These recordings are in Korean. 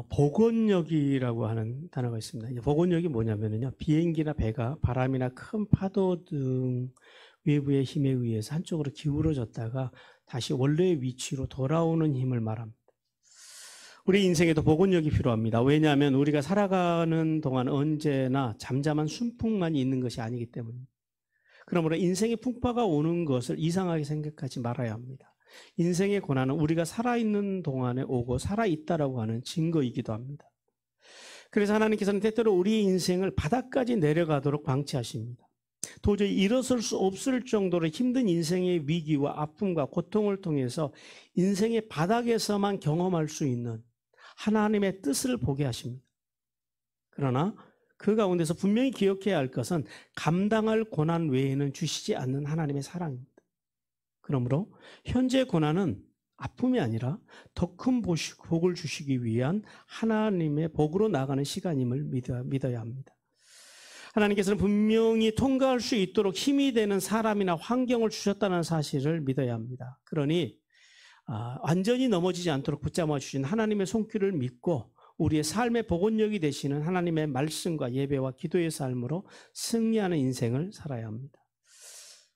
복원력이라고 하는 단어가 있습니다. 복원력이 뭐냐면요, 비행기나 배가 바람이나 큰 파도 등 외부의 힘에 의해서 한쪽으로 기울어졌다가 다시 원래의 위치로 돌아오는 힘을 말합니다. 우리 인생에도 복원력이 필요합니다. 왜냐하면 우리가 살아가는 동안 언제나 잠잠한 순풍만이 있는 것이 아니기 때문입니다. 그러므로 인생의 풍파가 오는 것을 이상하게 생각하지 말아야 합니다. 인생의 고난은 우리가 살아있는 동안에 오고 살아있다라고 하는 증거이기도 합니다. 그래서 하나님께서는 때때로 우리 인생을 바닥까지 내려가도록 방치하십니다. 도저히 일어설 수 없을 정도로 힘든 인생의 위기와 아픔과 고통을 통해서 인생의 바닥에서만 경험할 수 있는 하나님의 뜻을 보게 하십니다. 그러나 그 가운데서 분명히 기억해야 할 것은 감당할 고난 외에는 주시지 않는 하나님의 사랑입니다. 그러므로 현재 고난은 아픔이 아니라 더 큰 복을 주시기 위한 하나님의 복으로 나가는 시간임을 믿어야 합니다. 하나님께서는 분명히 통과할 수 있도록 힘이 되는 사람이나 환경을 주셨다는 사실을 믿어야 합니다. 그러니 완전히 넘어지지 않도록 붙잡아 주신 하나님의 손길을 믿고 우리의 삶의 복원력이 되시는 하나님의 말씀과 예배와 기도의 삶으로 승리하는 인생을 살아야 합니다.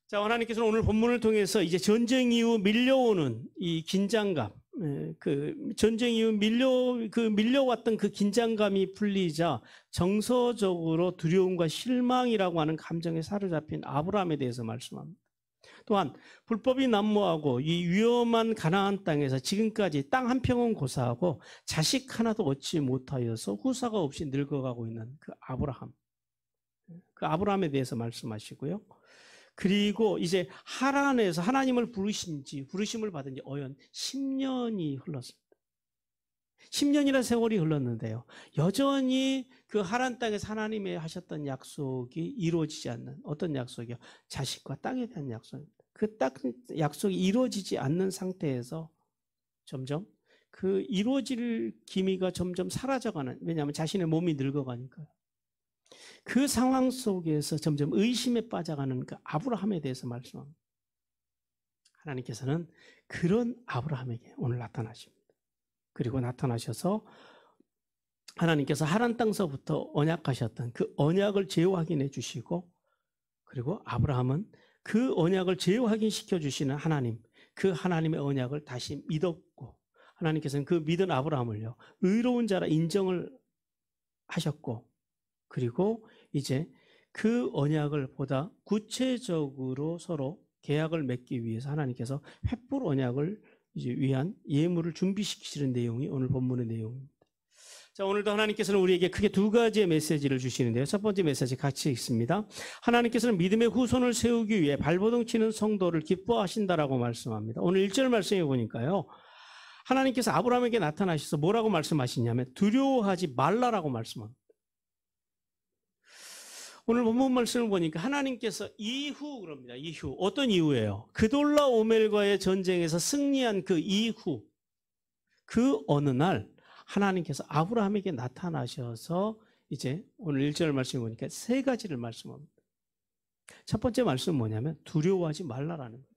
자, 하나님께서는 오늘 본문을 통해서 이제 전쟁 이후 밀려오는 이 긴장감, 전쟁 이후 밀려왔던 그 긴장감이 풀리자 정서적으로 두려움과 실망이라고 하는 감정에 사로잡힌 아브라함에 대해서 말씀합니다. 또한 불법이 난무하고 이 위험한 가나안 땅에서 지금까지 땅 한 평은 고사하고 자식 하나도 얻지 못하여서 후사가 없이 늙어가고 있는 그 아브라함에 대해서 말씀하시고요. 그리고 이제 하란에서 하나님을 부르심을 받은 지 어연 10년이 흘렀습니다. 10년이라는 세월이 흘렀는데요. 여전히 그 하란 땅에서 하나님의 하셨던 약속이 이루어지지 않는, 어떤 약속이요? 자식과 땅에 대한 약속입니다. 그 땅 약속이 이루어지지 않는 상태에서 점점 그 이루어질 기미가 점점 사라져가는, 왜냐하면 자신의 몸이 늙어가니까요. 그 상황 속에서 점점 의심에 빠져가는 그 아브라함에 대해서 말씀합니다. 하나님께서는 그런 아브라함에게 오늘 나타나십니다. 그리고 나타나셔서 하나님께서 하란 땅서부터 언약하셨던 그 언약을 재확인해 주시고, 그리고 아브라함은 그 언약을 재확인시켜 주시는 하나님, 그 하나님의 언약을 다시 믿었고, 하나님께서는 그 믿은 아브라함을요 의로운 자라 인정을 하셨고, 그리고 이제 그 언약을 보다 구체적으로 서로 계약을 맺기 위해서 하나님께서 횃불 언약을 이제 위한 예물을 준비시키시는 내용이 오늘 본문의 내용입니다. 자, 오늘도 하나님께서는 우리에게 크게 두 가지의 메시지를 주시는데요. 첫 번째 메시지 같이 읽습니다. 하나님께서는 믿음의 후손을 세우기 위해 발버둥 치는 성도를 기뻐하신다라고 말씀합니다. 오늘 1절 말씀해 보니까요, 하나님께서 아브라함에게 나타나셔서 뭐라고 말씀하시냐면 두려워하지 말라라고 말씀합니다. 오늘 본문 말씀을 보니까 하나님께서 이후 그럽니다. 이후. 어떤 이후예요? 그돌라오멜과의 전쟁에서 승리한 그 이후, 그 어느 날 하나님께서 아브라함에게 나타나셔서 이제 오늘 1절 말씀을 보니까 세 가지를 말씀합니다. 첫 번째 말씀은 뭐냐면 두려워하지 말라라는 거예요.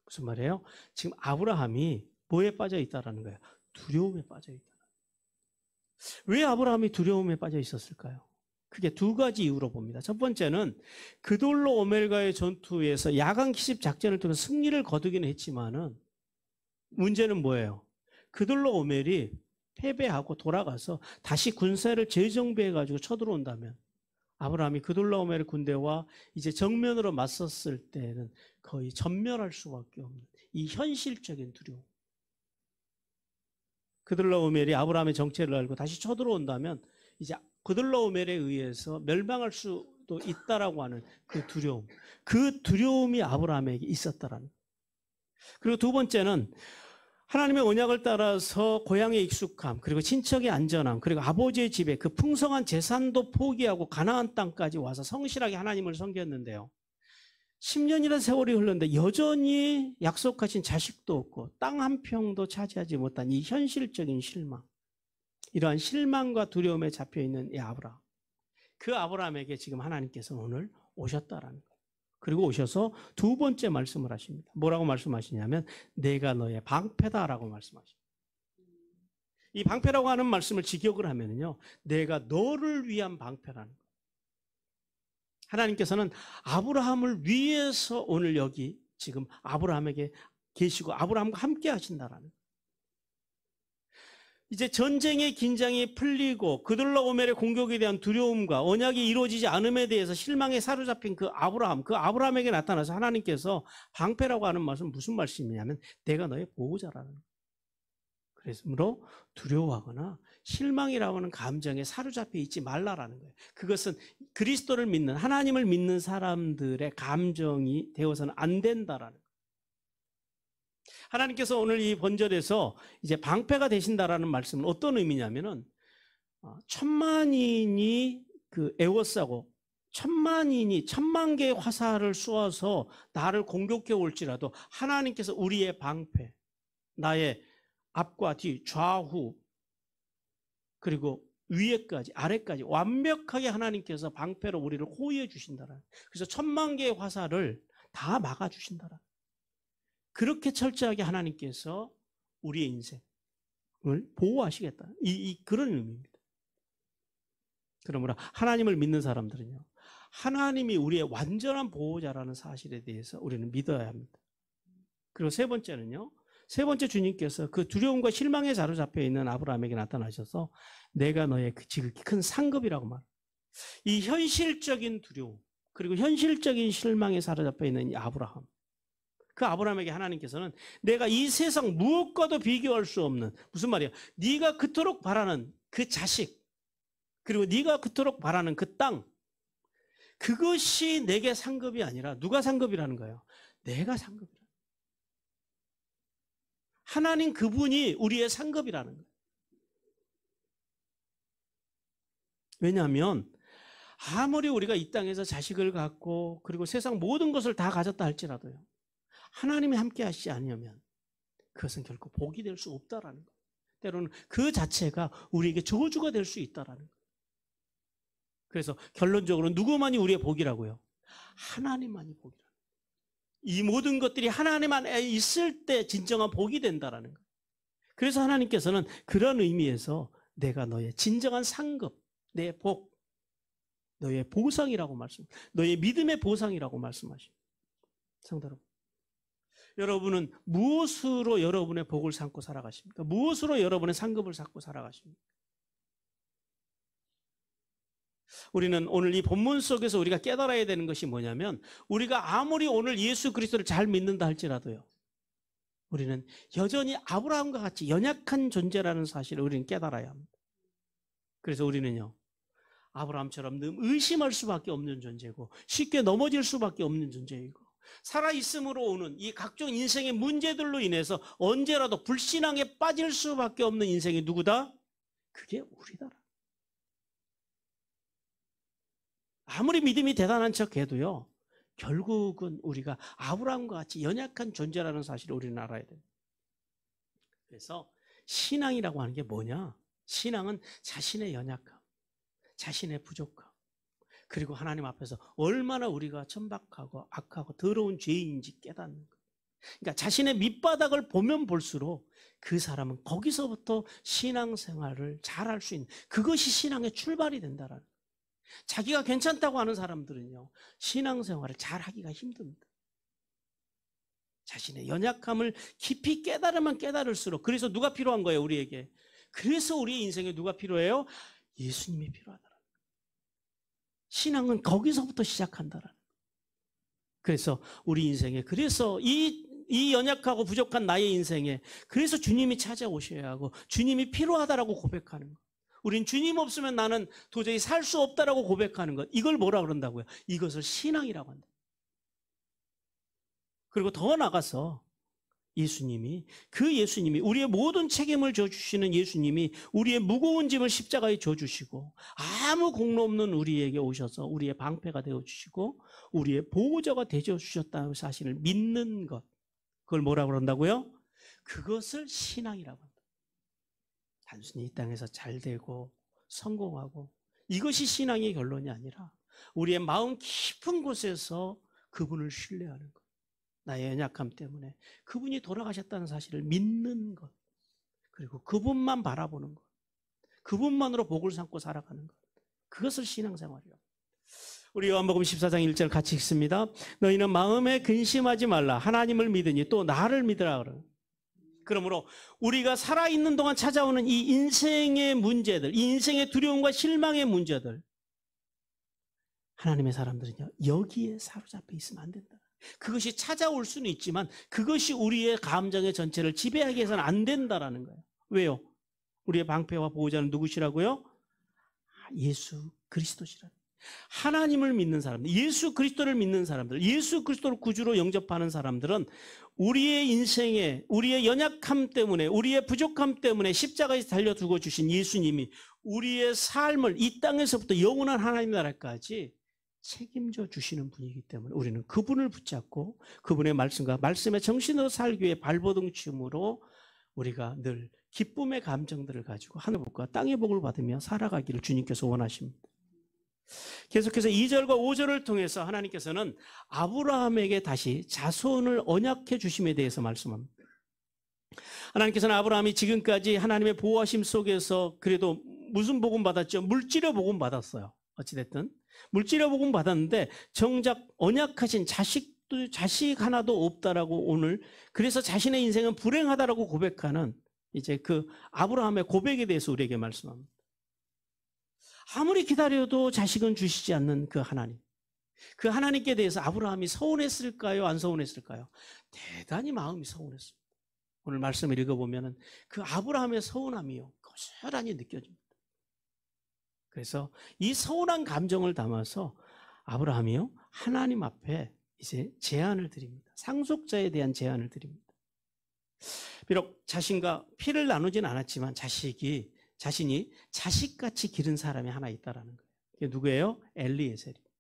무슨 말이에요? 지금 아브라함이 뭐에 빠져 있다라는 거예요? 두려움에 빠져 있다. 왜 아브라함이 두려움에 빠져 있었을까요? 크게 두 가지 이유로 봅니다. 첫 번째는 그돌라오멜과의 전투에서 야간 기습 작전을 통해 승리를 거두기는 했지만은 문제는 뭐예요? 그돌라오멜이 패배하고 돌아가서 다시 군사를 재정비해가지고 쳐들어온다면 아브라함이 그돌라오멜 군대와 이제 정면으로 맞섰을 때는 거의 전멸할 수밖에 없는 이 현실적인 두려움. 그돌라오멜이 아브라함의 정체를 알고 다시 쳐들어온다면 이제 그돌라오멜에 의해서 멸망할 수도 있다라고 하는 그 두려움. 그 두려움이 아브라함에게 있었다라는. 그리고 두 번째는 하나님의 언약을 따라서 고향의 익숙함, 그리고 친척의 안전함, 그리고 아버지의 집에 그 풍성한 재산도 포기하고 가나안 땅까지 와서 성실하게 하나님을 섬겼는데요. 10년이라는 세월이 흘렀는데 여전히 약속하신 자식도 없고 땅 한 평도 차지하지 못한 이 현실적인 실망. 이러한 실망과 두려움에 잡혀있는 이 아브라함. 그 아브라함에게 지금 하나님께서 오늘 오셨다라는 거예요. 그리고 오셔서 두 번째 말씀을 하십니다. 뭐라고 말씀하시냐면 내가 너의 방패다라고 말씀하십니다. 이 방패라고 하는 말씀을 직역을 하면요, 내가 너를 위한 방패라는 거예요. 하나님께서는 아브라함을 위해서 오늘 여기 지금 아브라함에게 계시고 아브라함과 함께 하신다라는 거예요. 이제 전쟁의 긴장이 풀리고 그돌라오멜의 공격에 대한 두려움과 언약이 이루어지지 않음에 대해서 실망에 사로잡힌 그 아브라함에게 나타나서 하나님께서 방패라고 하는 말씀은 무슨 말씀이냐면 내가 너의 보호자라는 거예요. 그래서 두려워하거나 실망이라고 하는 감정에 사로잡혀 있지 말라라는 거예요. 그것은 그리스도를 믿는, 하나님을 믿는 사람들의 감정이 되어서는 안 된다라는 거예요. 하나님께서 오늘 이 번절에서 이제 방패가 되신다라는 말씀은 어떤 의미냐면은, 천만인이 애워싸고 천만인이 10,000개의 화살을 쏘아서 나를 공격해 올지라도 하나님께서 우리의 방패, 나의 앞과 뒤, 좌우, 그리고 위에까지, 아래까지 완벽하게 하나님께서 방패로 우리를 호위해 주신다라. 그래서 10,000,000개의 화살을 다 막아 주신다라. 그렇게 철저하게 하나님께서 우리의 인생을 보호하시겠다. 그런 의미입니다. 그러므로 하나님을 믿는 사람들은요, 하나님이 우리의 완전한 보호자라는 사실에 대해서 우리는 믿어야 합니다. 그리고 세 번째는요, 세 번째 주님께서 그 두려움과 실망에 사로잡혀 있는 아브라함에게 나타나셔서 내가 너의 지극히 큰 상급이라고 말합니다. 이 현실적인 두려움 그리고 현실적인 실망에 사로잡혀 있는 이 아브라함, 그 아브라함에게 하나님께서는 내가 이 세상 무엇과도 비교할 수 없는, 무슨 말이야, 네가 그토록 바라는 그 자식, 그리고 네가 그토록 바라는 그 땅, 그것이 내게 상급이 아니라 누가 상급이라는 거예요? 내가 상급이라. 하나님 그분이 우리의 상급이라는 거예요. 왜냐하면 아무리 우리가 이 땅에서 자식을 갖고 그리고 세상 모든 것을 다 가졌다 할지라도요, 하나님이 함께 하시지 않으면 그것은 결코 복이 될 수 없다라는 거예요. 때로는 그 자체가 우리에게 저주가 될 수 있다라는 거예요. 그래서 결론적으로 누구만이 우리의 복이라고요? 하나님만이 복이라는 거예요. 이 모든 것들이 하나님 안에 있을 때 진정한 복이 된다라는 거예요. 그래서 하나님께서는 그런 의미에서 내가 너의 진정한 상급, 내 복, 너의 보상이라고 너의 믿음의 보상이라고 말씀하십니다. 성도 여러분, 여러분은 무엇으로 여러분의 복을 삼고 살아가십니까? 무엇으로 여러분의 상급을 쌓고 살아가십니까? 우리는 오늘 이 본문 속에서 우리가 깨달아야 되는 것이 뭐냐면, 우리가 아무리 오늘 예수 그리스도를 잘 믿는다 할지라도요, 우리는 여전히 아브라함과 같이 연약한 존재라는 사실을 우리는 깨달아야 합니다. 그래서 우리는요, 아브라함처럼 늘 의심할 수밖에 없는 존재고 쉽게 넘어질 수밖에 없는 존재이고, 살아있음으로 오는 이 각종 인생의 문제들로 인해서 언제라도 불신앙에 빠질 수밖에 없는 인생이 누구다? 그게 우리다. 아무리 믿음이 대단한 척 해도요, 결국은 우리가 아브라함과 같이 연약한 존재라는 사실을 우리는 알아야 돼요. 그래서 신앙이라고 하는 게 뭐냐? 신앙은 자신의 연약함, 자신의 부족함, 그리고 하나님 앞에서 얼마나 우리가 천박하고 악하고 더러운 죄인인지 깨닫는 것. 그러니까 자신의 밑바닥을 보면 볼수록 그 사람은 거기서부터 신앙생활을 잘할 수 있는, 그것이 신앙의 출발이 된다라는 거예요. 자기가 괜찮다고 하는 사람들은요, 신앙생활을 잘하기가 힘듭니다. 자신의 연약함을 깊이 깨달으면 깨달을수록, 그래서 누가 필요한 거예요, 우리에게? 그래서 우리의 인생에 누가 필요해요? 예수님이 필요하더라. 신앙은 거기서부터 시작한다라는 거예요. 그래서 우리 인생에, 그래서 이 연약하고 부족한 나의 인생에 그래서 주님이 찾아오셔야 하고 주님이 필요하다라고 고백하는 것. 우린 주님 없으면 나는 도저히 살 수 없다라고 고백하는 것. 이걸 뭐라 그런다고요? 이것을 신앙이라고 한다. 그리고 더 나가서 예수님이 우리의 모든 책임을 져주시는 예수님이 우리의 무거운 짐을 십자가에 져주시고 아무 공로 없는 우리에게 오셔서 우리의 방패가 되어주시고 우리의 보호자가 되어주셨다는 사실을 믿는 것. 그걸 뭐라고 그런다고요? 그것을 신앙이라고 한다. 단순히 이 땅에서 잘 되고 성공하고 이것이 신앙의 결론이 아니라 우리의 마음 깊은 곳에서 그분을 신뢰하는 것. 나의 연약함 때문에 그분이 돌아가셨다는 사실을 믿는 것. 그리고 그분만 바라보는 것. 그분만으로 복을 삼고 살아가는 것. 그것을 신앙생활이라고. 우리 요한복음 14장 1절 같이 읽습니다. 너희는 마음에 근심하지 말라. 하나님을 믿으니 또 나를 믿으라. 그러므로 우리가 살아있는 동안 찾아오는 이 인생의 문제들, 이 인생의 두려움과 실망의 문제들, 하나님의 사람들은요, 여기에 사로잡혀 있으면 안 된다. 그것이 찾아올 수는 있지만 그것이 우리의 감정의 전체를 지배하게 해서는 안 된다라는 거예요. 왜요? 우리의 방패와 보호자는 누구시라고요? 예수 그리스도시라. 하나님을 믿는 사람들, 예수 그리스도를 믿는 사람들, 예수 그리스도를 구주로 영접하는 사람들은 우리의 인생에, 우리의 연약함 때문에, 우리의 부족함 때문에 십자가에 달려두고 주신 예수님이 우리의 삶을 이 땅에서부터 영원한 하나님 나라까지 책임져 주시는 분이기 때문에 우리는 그분을 붙잡고 그분의 말씀과 말씀의 정신으로 살기 위해 발버둥 치므로 우리가 늘 기쁨의 감정들을 가지고 하늘 복과 땅의 복을 받으며 살아가기를 주님께서 원하십니다. 계속해서 2절과 5절을 통해서 하나님께서는 아브라함에게 다시 자손을 언약해 주심에 대해서 말씀합니다. 하나님께서는 아브라함이 지금까지 하나님의 보호하심 속에서 그래도 무슨 복음 받았죠? 물질의 복음 받았어요. 어찌됐든 물질의 복음 받았는데 정작 언약하신 자식 하나도 없다라고 오늘, 그래서 자신의 인생은 불행하다라고 고백하는 이제 그 아브라함의 고백에 대해서 우리에게 말씀합니다. 아무리 기다려도 자식은 주시지 않는 그 하나님. 그 하나님께 대해서 아브라함이 서운했을까요? 안 서운했을까요? 대단히 마음이 서운했습니다. 오늘 말씀을 읽어보면 그 아브라함의 서운함이요, 고스란히 느껴집니다. 그래서 이 서운한 감정을 담아서 아브라함이요, 하나님 앞에 이제 제안을 드립니다. 상속자에 대한 제안을 드립니다. 비록 자신과 피를 나누진 않았지만 자신이 자식같이 기른 사람이 하나 있다라는 거예요. 그게 누구예요? 엘리에셀입니다.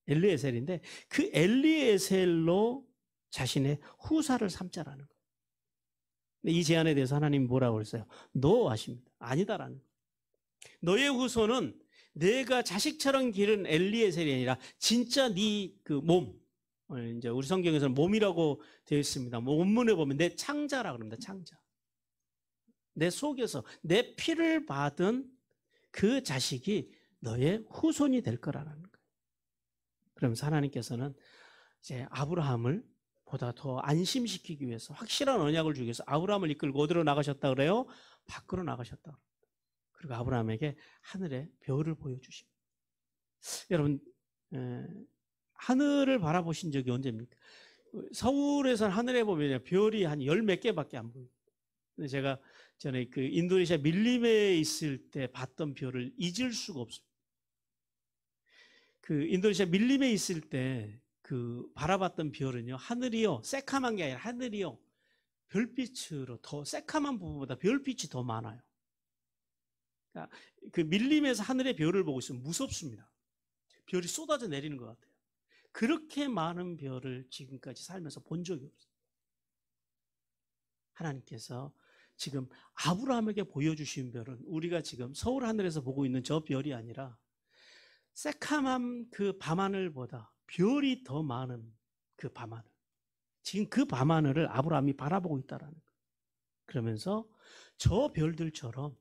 엘리에셀인데 그 엘리에셀로 자신의 후사를 삼자라는 거예요. 근데 이 제안에 대해서 하나님이 뭐라고 했어요? 너 하십니다. 아니다라는 거예요. 너의 후손은 내가 자식처럼 기른 엘리에셀이 아니라 진짜 네 그 몸, 이제 우리 성경에서는 몸이라고 되어 있습니다. 원문에 보면 내 창자라고 합니다. 창자. 내 속에서 내 피를 받은 그 자식이 너의 후손이 될 거라는 거예요. 그러면서 하나님께서는 이제 아브라함을 보다 더 안심시키기 위해서 확실한 언약을 주기 위해서 아브라함을 이끌고 어디로 나가셨다 그래요? 밖으로 나가셨다. 그리고 아브라함에게 하늘의 별을 보여주십니다. 여러분, 하늘을 바라보신 적이 언제입니까? 서울에서는 하늘에 보면 별이 한 10몇 개밖에 안 보여요. 근데 제가 전에 그 인도네시아 밀림에 있을 때 봤던 별을 잊을 수가 없습니다. 그 인도네시아 밀림에 있을 때 그 바라봤던 별은요, 하늘이요, 새카만 게 아니라 하늘이요, 별빛으로 더 새카만 부분보다 별빛이 더 많아요. 그러니까 그 밀림에서 하늘의 별을 보고 있으면 무섭습니다. 별이 쏟아져 내리는 것 같아요. 그렇게 많은 별을 지금까지 살면서 본 적이 없어요. 하나님께서 지금 아브라함에게 보여주신 별은 우리가 지금 서울 하늘에서 보고 있는 저 별이 아니라 새카만 그 밤하늘보다 별이 더 많은 그 밤하늘. 지금 그 밤하늘을 아브라함이 바라보고 있다라는 거예요. 그러면서 저 별들처럼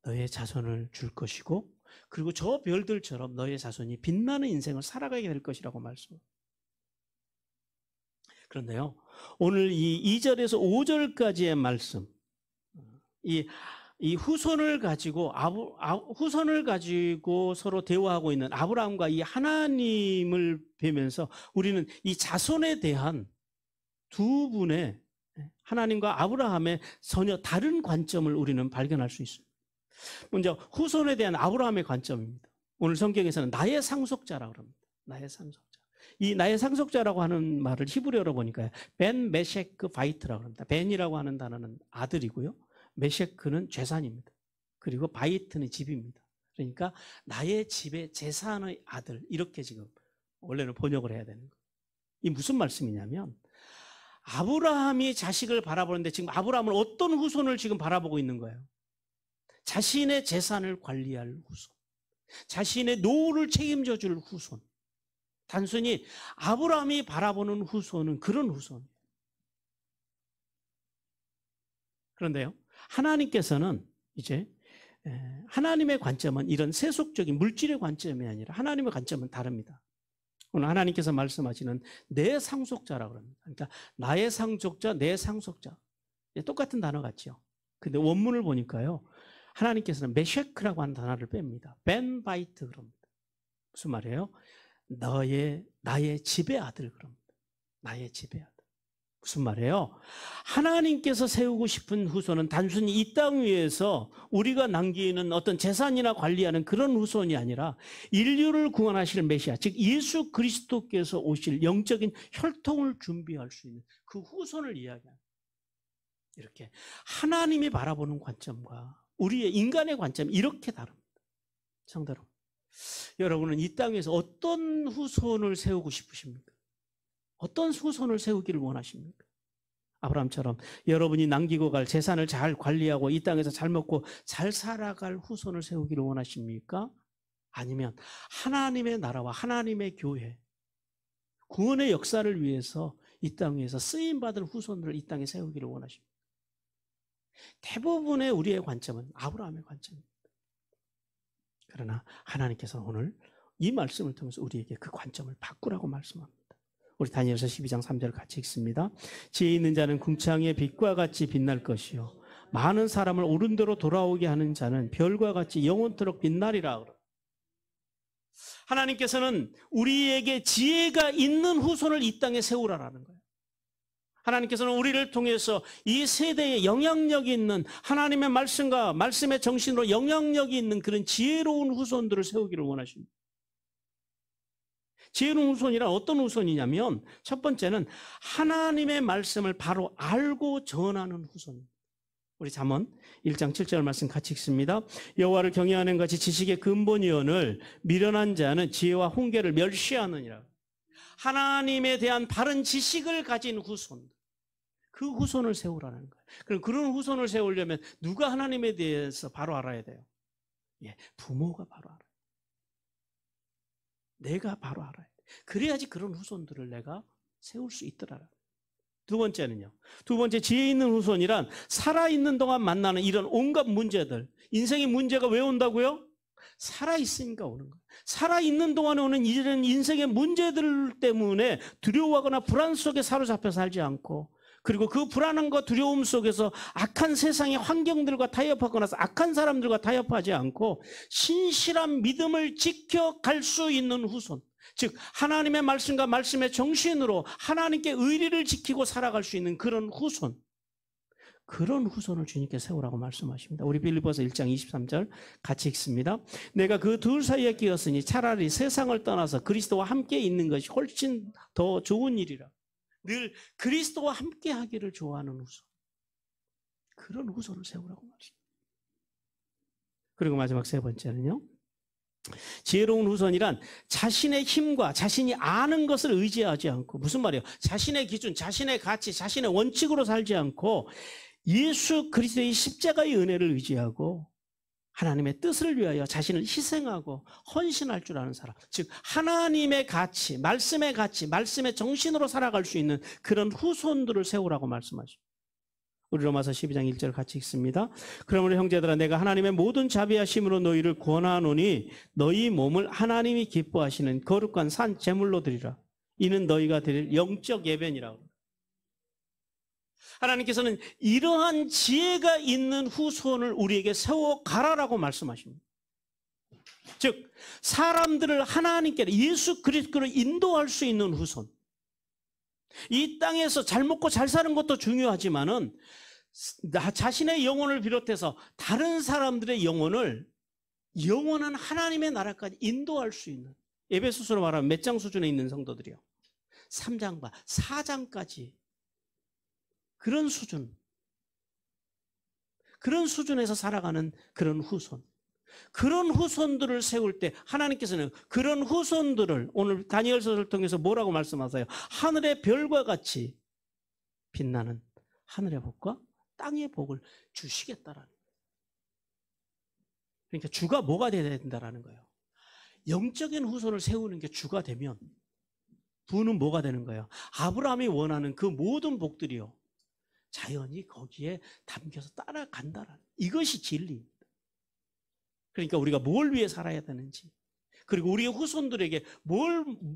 너의 자손을 줄 것이고, 그리고 저 별들처럼 너의 자손이 빛나는 인생을 살아가게 될 것이라고 말씀합니다. 그런데요, 오늘 이 2절에서 5절까지의 말씀, 이 후손을 가지고 후손을 가지고 서로 대화하고 있는 아브라함과 이 하나님을 뵈면서 우리는 이 자손에 대한 두 분의, 하나님과 아브라함의 전혀 다른 관점을 우리는 발견할 수 있습니다. 먼저 후손에 대한 아브라함의 관점입니다. 오늘 성경에서는 나의 상속자라고 합니다. 나의 상속자. 이 나의 상속자라고 하는 말을 히브리어로 보니까 벤 메셰크 바이트라고 합니다. 벤이라고 하는 단어는 아들이고요, 메셰크는 재산입니다. 그리고 바이트는 집입니다. 그러니까 나의 집의 재산의 아들, 이렇게 지금 원래는 번역을 해야 되는 거예요. 이 무슨 말씀이냐면 아브라함이 자식을 바라보는데 지금 아브라함은 어떤 후손을 지금 바라보고 있는 거예요? 자신의 재산을 관리할 후손, 자신의 노후를 책임져 줄 후손. 단순히 아브라함이 바라보는 후손은 그런 후손이에요. 그런데요, 하나님께서는 이제 하나님의 관점은 이런 세속적인 물질의 관점이 아니라 하나님의 관점은 다릅니다. 오늘 하나님께서 말씀하시는 내 상속자라고 합니다. 그러니까 나의 상속자, 내 상속자. 똑같은 단어 같죠. 근데 원문을 보니까요. 하나님께서는 메셰크라고 하는 단어를 뺍니다. 벤바이트 그럽니다. 무슨 말이에요? 나의 지배아들 그럽니다. 나의 지배아들. 무슨 말이에요? 하나님께서 세우고 싶은 후손은 단순히 이 땅 위에서 우리가 남기는 어떤 재산이나 관리하는 그런 후손이 아니라 인류를 구원하실 메시아, 즉 예수 그리스도께서 오실 영적인 혈통을 준비할 수 있는 그 후손을 이야기합니다. 이렇게 하나님이 바라보는 관점과 우리의 인간의 관점이 이렇게 다릅니다. 성대로. 여러분은 이 땅에서 어떤 후손을 세우고 싶으십니까? 어떤 후손을 세우기를 원하십니까? 아브라함처럼 여러분이 남기고 갈 재산을 잘 관리하고 이 땅에서 잘 먹고 잘 살아갈 후손을 세우기를 원하십니까? 아니면 하나님의 나라와 하나님의 교회, 구원의 역사를 위해서 이 땅에서 쓰임받을 후손들을 이 땅에 세우기를 원하십니까? 대부분의 우리의 관점은 아브라함의 관점입니다. 그러나 하나님께서는 오늘 이 말씀을 통해서 우리에게 그 관점을 바꾸라고 말씀합니다. 우리 다니엘서 12장 3절 같이 읽습니다. 지혜 있는 자는 궁창의 빛과 같이 빛날 것이요 많은 사람을 옳은 대로 돌아오게 하는 자는 별과 같이 영원토록 빛나리라. 하나님께서는 우리에게 지혜가 있는 후손을 이 땅에 세우라라는 거예요. 하나님께서는 우리를 통해서 이 세대에 영향력이 있는 하나님의 말씀과 말씀의 정신으로 영향력이 있는 그런 지혜로운 후손들을 세우기를 원하십니다. 지혜로운 후손이란 어떤 후손이냐면 첫 번째는 하나님의 말씀을 바로 알고 전하는 후손입니다. 우리 잠언 1장 7절 말씀 같이 읽습니다. 여호와를 경외하는 것이 지식의 근본이오늘 미련한 자는 지혜와 훈계를 멸시하느니라. 하나님에 대한 바른 지식을 가진 후손, 그 후손을 세우라는 거예요. 그럼 그런 후손을 세우려면 누가 하나님에 대해서 바로 알아야 돼요? 부모가 바로 알아요. 내가 바로 알아야 돼. 그래야지 그런 후손들을 내가 세울 수 있더라. 두 번째는요. 두 번째 지혜 있는 후손이란 살아있는 동안 만나는 이런 온갖 문제들. 인생의 문제가 왜 온다고요? 살아있으니까 오는 거예요. 살아있는 동안에 오는 이런 인생의 문제들 때문에 두려워하거나 불안 속에 사로잡혀 살지 않고 그리고 그 불안함과 두려움 속에서 악한 세상의 환경들과 타협하거나 악한 사람들과 타협하지 않고 신실한 믿음을 지켜갈 수 있는 후손. 즉 하나님의 말씀과 말씀의 정신으로 하나님께 의리를 지키고 살아갈 수 있는 그런 후손. 그런 후손을 주님께 세우라고 말씀하십니다. 우리 빌립보서 1장 23절 같이 읽습니다. 내가 그 둘 사이에 끼었으니 차라리 세상을 떠나서 그리스도와 함께 있는 것이 훨씬 더 좋은 일이라. 늘 그리스도와 함께 하기를 좋아하는 후손. 그런 후손을 세우라고 말입니다. 그리고 마지막 세 번째는요. 지혜로운 후손이란 자신의 힘과 자신이 아는 것을 의지하지 않고 무슨 말이에요? 자신의 기준, 자신의 가치, 자신의 원칙으로 살지 않고 예수 그리스도의 십자가의 은혜를 의지하고 하나님의 뜻을 위하여 자신을 희생하고 헌신할 줄 아는 사람. 즉 하나님의 가치, 말씀의 정신으로 살아갈 수 있는 그런 후손들을 세우라고 말씀하십니다. 우리 로마서 12장 1절 같이 읽습니다. 그러므로 형제들아 내가 하나님의 모든 자비하심으로 너희를 권하노니 너희 몸을 하나님이 기뻐하시는 거룩한 산 제물로 드리라. 이는 너희가 드릴 영적 예배니라. 하나님께서는 이러한 지혜가 있는 후손을 우리에게 세워가라라고 말씀하십니다. 즉 사람들을 하나님께 예수 그리스도로 인도할 수 있는 후손. 이 땅에서 잘 먹고 잘 사는 것도 중요하지만은 나 자신의 영혼을 비롯해서 다른 사람들의 영혼을 영원한 하나님의 나라까지 인도할 수 있는 에베소서로 말하면 몇 장 수준에 있는 성도들이요. 3장과 4장까지 그런 수준. 그런 수준에서 살아가는 그런 후손. 그런 후손들을 세울 때 하나님께서는 그런 후손들을 오늘 다니엘서를 통해서 뭐라고 말씀하세요? 하늘의 별과 같이 빛나는 하늘의 복과 땅의 복을 주시겠다라는 거예요. 그러니까 주가 뭐가 돼야 된다라는 거예요. 영적인 후손을 세우는 게 주가 되면 부는 뭐가 되는 거예요? 아브라함이 원하는 그 모든 복들이요. 자연히 거기에 담겨서 따라간다라는 이것이 진리입니다. 그러니까 우리가 뭘 위해 살아야 되는지, 그리고 우리의 후손들에게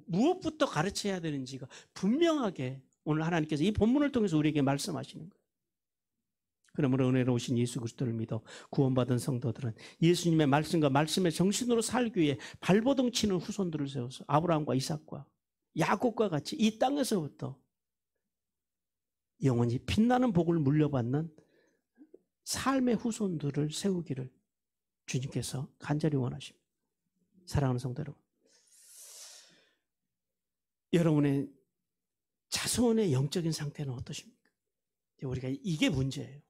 무엇부터 가르쳐야 되는지가 분명하게 오늘 하나님께서 이 본문을 통해서 우리에게 말씀하시는 거예요. 그러므로 은혜로우신 예수 그리스도를 믿어 구원받은 성도들은 예수님의 말씀과 말씀의 정신으로 살기 위해 발버둥 치는 후손들을 세워서 아브라함과 이삭과 야곱과 같이 이 땅에서부터 영원히 빛나는 복을 물려받는 삶의 후손들을 세우기를 주님께서 간절히 원하십니다. 사랑하는 성도 여러분, 여러분의 자손의 영적인 상태는 어떠십니까? 우리가 이게 문제예요.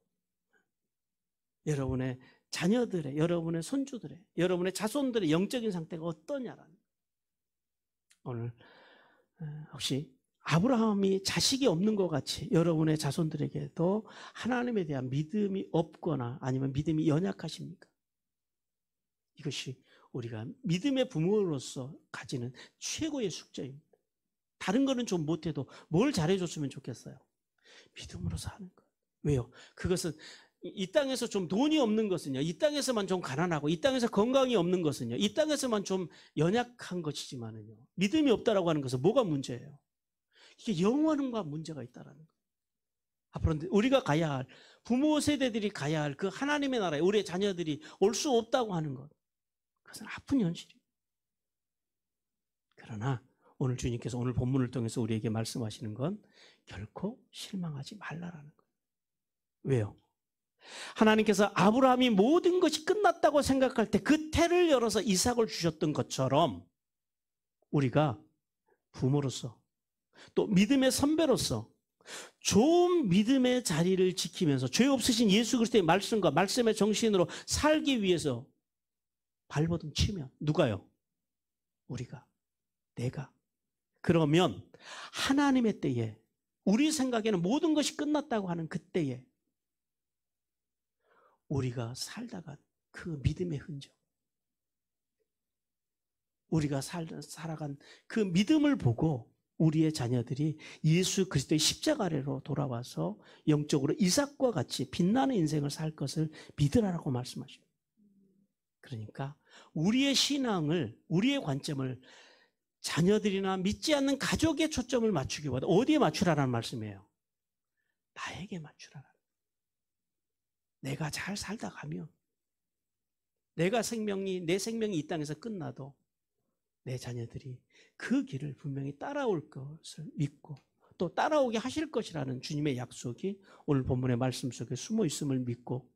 여러분의 자녀들의, 여러분의 손주들의, 여러분의 자손들의 영적인 상태가 어떠냐라는. 오늘 혹시 아브라함이 자식이 없는 것 같이 여러분의 자손들에게도 하나님에 대한 믿음이 없거나 아니면 믿음이 연약하십니까? 이것이 우리가 믿음의 부모로서 가지는 최고의 숙제입니다. 다른 거는 좀 못해도 뭘 잘해줬으면 좋겠어요? 믿음으로 사는 것. 왜요? 그것은 이 땅에서 좀 돈이 없는 것은요, 이 땅에서만 좀 가난하고, 이 땅에서 건강이 없는 것은요, 이 땅에서만 좀 연약한 것이지만은요, 믿음이 없다라고 하는 것은 뭐가 문제예요? 이게 영원과 문제가 있다라는 거예요. 앞으로 우리가 가야 할, 부모 세대들이 가야 할 그 하나님의 나라에 우리의 자녀들이 올 수 없다고 하는 것, 그것은 아픈 현실이에요. 그러나 오늘 주님께서 오늘 본문을 통해서 우리에게 말씀하시는 건 결코 실망하지 말라라는 거예요. 왜요? 하나님께서 아브라함이 모든 것이 끝났다고 생각할 때 그 태를 열어서 이삭을 주셨던 것처럼 우리가 부모로서 또 믿음의 선배로서 좋은 믿음의 자리를 지키면서 죄 없으신 예수 그리스도의 말씀과 말씀의 정신으로 살기 위해서 발버둥 치면 누가요? 우리가, 내가. 그러면 하나님의 때에 우리 생각에는 모든 것이 끝났다고 하는 그때에 우리가 살다가 그 믿음의 흔적, 우리가 살아간 그 믿음을 보고 우리의 자녀들이 예수 그리스도의 십자가 아래로 돌아와서 영적으로 이삭과 같이 빛나는 인생을 살 것을 믿으라고 말씀하십니다. 그러니까 우리의 신앙을, 우리의 관점을 자녀들이나 믿지 않는 가족에 초점을 맞추기보다 어디에 맞추라는 말씀이에요? 나에게 맞추라는. 내가 잘 살다 가면 내 생명이 이 땅에서 끝나도 내 자녀들이 그 길을 분명히 따라올 것을 믿고 또 따라오게 하실 것이라는 주님의 약속이 오늘 본문의 말씀 속에 숨어 있음을 믿고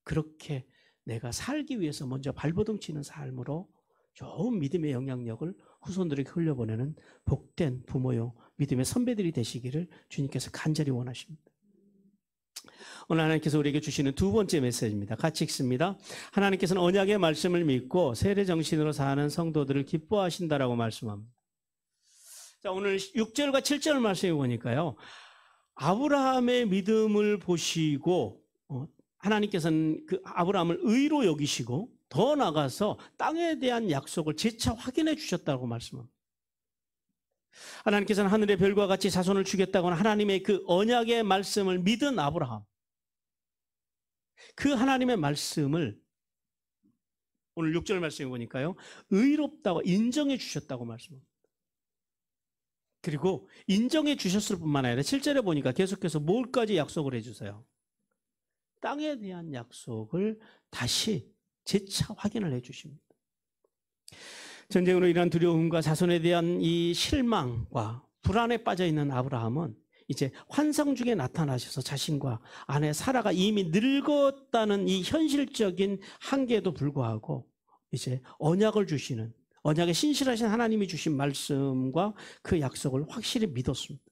그렇게 내가 살기 위해서 먼저 발버둥 치는 삶으로 좋은 믿음의 영향력을 후손들에게 흘려보내는 복된 부모요 믿음의 선배들이 되시기를 주님께서 간절히 원하십니다. 오늘 하나님께서 우리에게 주시는 두 번째 메시지입니다. 같이 읽습니다. 하나님께서는 언약의 말씀을 믿고 세례 정신으로 사는 성도들을 기뻐하신다라고 말씀합니다. 자, 오늘 6절과 7절 말씀해 보니까요. 아브라함의 믿음을 보시고 하나님께서는 그 아브라함을 의로 여기시고 더 나아가서 땅에 대한 약속을 재차 확인해 주셨다고 말씀합니다. 하나님께서는 하늘의 별과 같이 자손을 주겠다고 하는 하나님의 그 언약의 말씀을 믿은 아브라함, 그 하나님의 말씀을 오늘 6절 말씀해 보니까요, 의롭다고 인정해 주셨다고 말씀합니다. 그리고 인정해 주셨을 뿐만 아니라 7절에 보니까 계속해서 뭘까지 약속을 해주세요? 땅에 대한 약속을 다시 재차 확인을 해 주십니다. 전쟁으로 인한 두려움과 자손에 대한 이 실망과 불안에 빠져 있는 아브라함은 이제 환상 중에 나타나셔서 자신과 아내 사라가 이미 늙었다는 이 현실적인 한계에도 불구하고 이제 언약을 주시는, 언약에 신실하신 하나님이 주신 말씀과 그 약속을 확실히 믿었습니다.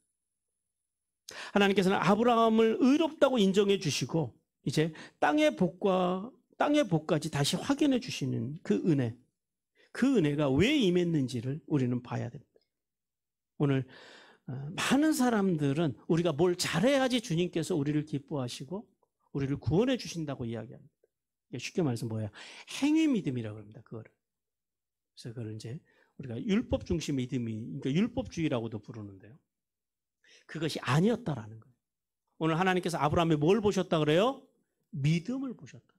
하나님께서는 아브라함을 의롭다고 인정해 주시고 이제 땅의 복까지 다시 확인해 주시는 그 은혜, 그 은혜가 왜 임했는지를 우리는 봐야 됩니다. 오늘 많은 사람들은 우리가 뭘 잘해야지 주님께서 우리를 기뻐하시고 우리를 구원해 주신다고 이야기합니다. 쉽게 말해서 뭐예요? 행위 믿음이라고 합니다. 그거를. 그래서 그걸 이제 우리가 율법 중심 믿음이, 그러니까 율법주의라고도 부르는데요. 그것이 아니었다라는 거예요. 오늘 하나님께서 아브라함이 뭘 보셨다 그래요? 믿음을 보셨다.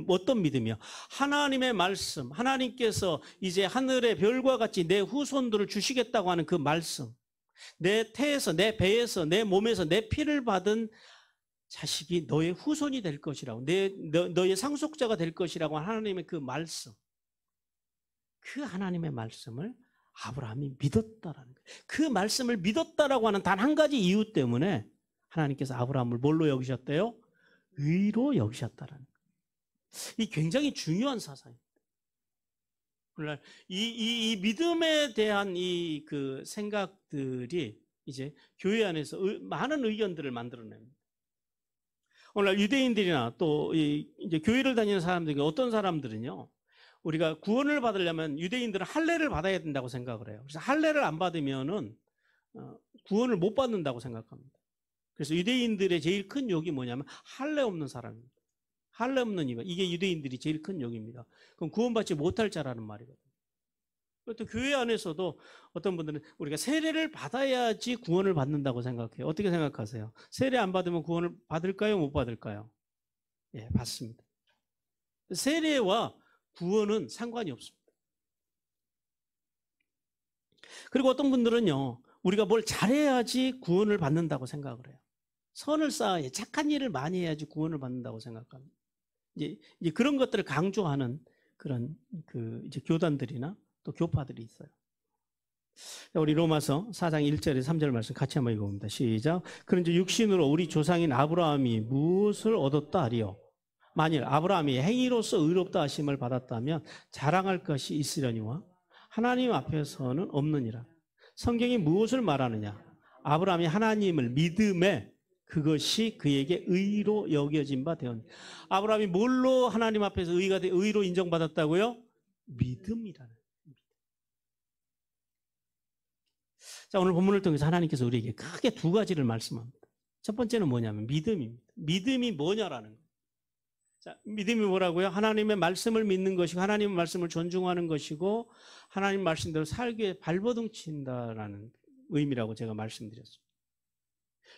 어떤 믿음이요? 하나님의 말씀, 하나님께서 이제 하늘의 별과 같이 내 후손들을 주시겠다고 하는 그 말씀, 내 태에서, 내 배에서, 내 몸에서 내 피를 받은 자식이 너의 후손이 될 것이라고, 너의 상속자가 될 것이라고 하나님의 그 말씀, 그 하나님의 말씀을 아브라함이 믿었다라는 거예요. 그 말씀을 믿었다라고 하는 단 한 가지 이유 때문에 하나님께서 아브라함을 뭘로 여기셨대요? 의로 여기셨다라는 거예요. 이 굉장히 중요한 사상입니다. 오늘날 이 믿음에 대한 그 생각들이 이제 교회 안에서 많은 의견들을 만들어냅니다. 오늘날 유대인들이나 또 이제 교회를 다니는 사람들, 어떤 사람들은요, 우리가 구원을 받으려면 유대인들은 할례를 받아야 된다고 생각을 해요. 그래서 할례를 안 받으면은 구원을 못 받는다고 생각합니다. 그래서 유대인들의 제일 큰 욕이 뭐냐면 할례 없는 사람입니다. 할례 없는 이가 이게 유대인들이 제일 큰 욕입니다. 그럼 구원받지 못할 자라는 말이거든요. 또 교회 안에서도 어떤 분들은 우리가 세례를 받아야지 구원을 받는다고 생각해요. 어떻게 생각하세요? 세례 안 받으면 구원을 받을까요? 못 받을까요? 예, 받습니다. 세례와 구원은 상관이 없습니다. 그리고 어떤 분들은요, 우리가 뭘 잘해야지 구원을 받는다고 생각을 해요. 선을 쌓아야, 착한 일을 많이 해야지 구원을 받는다고 생각합니다. 이제 그런 것들을 강조하는 그런 이제 교단들이나 또 교파들이 있어요. 우리 로마서 4장 1절에서 3절 말씀 같이 한번 읽어봅니다. 시작. 그런즉 육신으로 우리 조상인 아브라함이 무엇을 얻었다 하리요? 만일 아브라함이 행위로서 의롭다 하심을 받았다면 자랑할 것이 있으려니와 하나님 앞에서는 없느니라. 성경이 무엇을 말하느냐? 아브라함이 하나님을 믿음에 그것이 그에게 의로 여겨진 바 되었느니라. 아브라함이 뭘로 하나님 앞에서 의로 인정받았다고요? 믿음이라는. 자, 오늘 본문을 통해서 하나님께서 우리에게 크게 두 가지를 말씀합니다. 첫 번째는 뭐냐면 믿음입니다. 믿음이 뭐냐라는 거예요. 자, 믿음이 뭐라고요? 하나님의 말씀을 믿는 것이고 하나님의 말씀을 존중하는 것이고 하나님 말씀대로 살기에 발버둥 친다라는 의미라고 제가 말씀드렸습니다.